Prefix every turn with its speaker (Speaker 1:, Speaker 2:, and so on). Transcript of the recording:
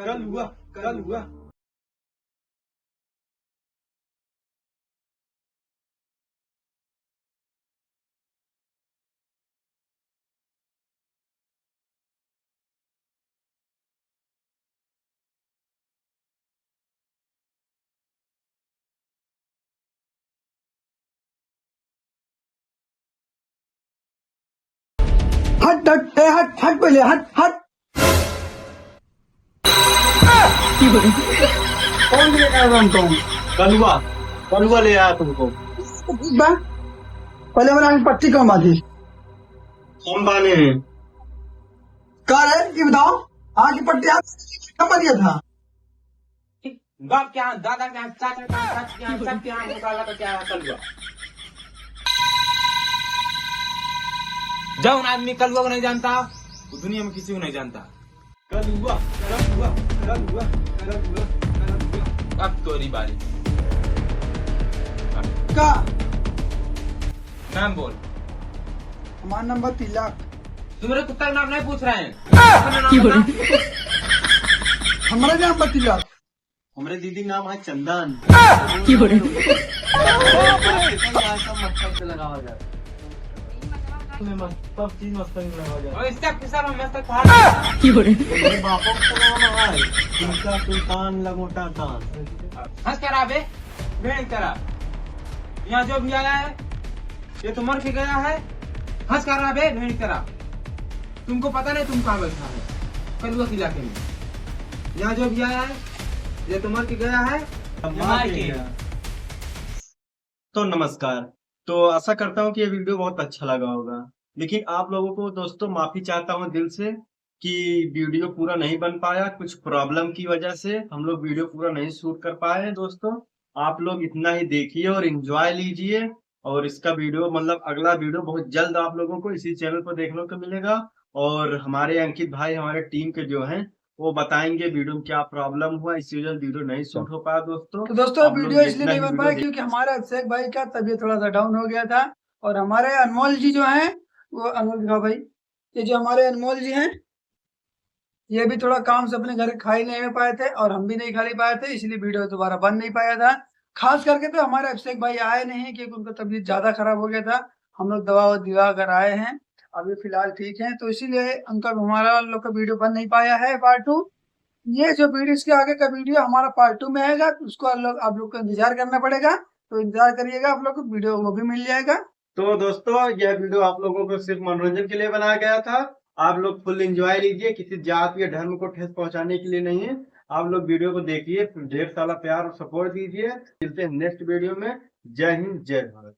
Speaker 1: कल हुआ कल हुआ। हट हट ए, हट हट पहले हट हट। कौन लेकर आया तुमको?
Speaker 2: कल हुआ ले आया तुमको।
Speaker 1: पहले मेरा पट्टी कौन बांधी?
Speaker 2: हम बाने हैं।
Speaker 1: कहा है ये बताओ, आगे की पट्टी कब दिया था?
Speaker 3: बाप क्या दादा क्या चाचा क्या चाची क्या सब क्या निकाला तो क्या कल हुआ। जब आदमी कल हुआ को नहीं जानता वो दुनिया में किसी को नहीं जानता।
Speaker 1: कल हुआ कल हुआ कल हुआ कल हुआ कल हुआ।
Speaker 3: अब तोरी बारी।
Speaker 1: का
Speaker 3: नाम बोल।
Speaker 1: हमारा नंबर तिलक।
Speaker 3: तुम्हारे कुत्ता का नाम नहीं पूछ रहे हैं। अपना नाम बता।
Speaker 1: हमारा नंबर तिलक।
Speaker 2: हमारे दीदी नाम है चंदन। मस्तक से लगा हुआ जाए। सब चीज मस्तक में लगा जाए।
Speaker 3: और इसका पिसा में मस्त फाड़।
Speaker 2: मेरे बापों का नाम है इनका सुल्तान लंगोटा खान।
Speaker 3: हंस कर आवे भेड़ करा। यहाँ जो भी आया है ये तो मर के गया है। हंस कर आवे भेड़ करा। तुमको पता नहीं तुम कहाँ बैठा है कलुआ के इलाके में। यहाँ जो भी आया है ये तो मर के गया है।
Speaker 2: मार के गया। तो नमस्कार। तो आशा करता हूँ कि ये वीडियो बहुत अच्छा लगा होगा, लेकिन आप लोगों को दोस्तों माफी चाहता हूँ दिल से कि वीडियो पूरा नहीं बन पाया। कुछ प्रॉब्लम की वजह से हम लोग वीडियो पूरा नहीं शूट कर पाए हैं। दोस्तों आप लोग इतना ही देखिए और एंजॉय लीजिए, और इसका वीडियो मतलब अगला वीडियो बहुत जल्द आप लोगों को इसी चैनल पर देखने को मिलेगा। और हमारे अंकित भाई हमारे टीम के जो हैं वो बताएंगे वीडियो में क्या प्रॉब्लम हुआ, इसी वजह से वीडियो नहीं शूट हो पाया। दोस्तों
Speaker 1: तो दोस्तों
Speaker 2: आप लोग
Speaker 1: वीडियो इसलिए
Speaker 2: जितना
Speaker 1: नहीं
Speaker 2: ही
Speaker 1: बन
Speaker 2: वीडियो
Speaker 1: पाया क्योंकि हमारे अभिषेक भाई का तबीयत थोड़ा सा डाउन हो गया था। और हमारे अनमोल जी जो हैं वो अनमोल दिखा भाई, ये जो हमारे अनमोल जी हैं ये भी थोड़ा काम से अपने घर खा ही नहीं हो पाए थे और हम भी नहीं खा ही पाए थे, इसलिए वीडियो दोबारा बन नहीं पाया था। खास करके तो हमारे अभिषेक भाई आए नहीं क्योंकि उनका तबीयत ज्यादा खराब हो गया था। हम लोग दवा दिवा कर आए हैं, अभी फिलहाल ठीक है, तो इसीलिए उनका हमारा लोग का वीडियो बन नहीं पाया है पार्ट 2। ये जो वीडियो इसके आगे का वीडियो हमारा पार्ट 2 में आएगा, उसको आप लोग को इंतजार करना पड़ेगा। तो इंतजार करिएगा, आप लोग को वीडियो वो भी मिल जाएगा।
Speaker 2: तो दोस्तों यह वीडियो आप लोगों को सिर्फ मनोरंजन के लिए बनाया गया था। आप लोग फुल एंजॉय लीजिए, किसी जात या धर्म को ठेस पहुंचाने के लिए नहीं है। आप लोग वीडियो को देखिए, ढेर सारा प्यार और सपोर्ट दीजिए। मिलते हैं नेक्स्ट वीडियो में। जय हिंद जय भारत।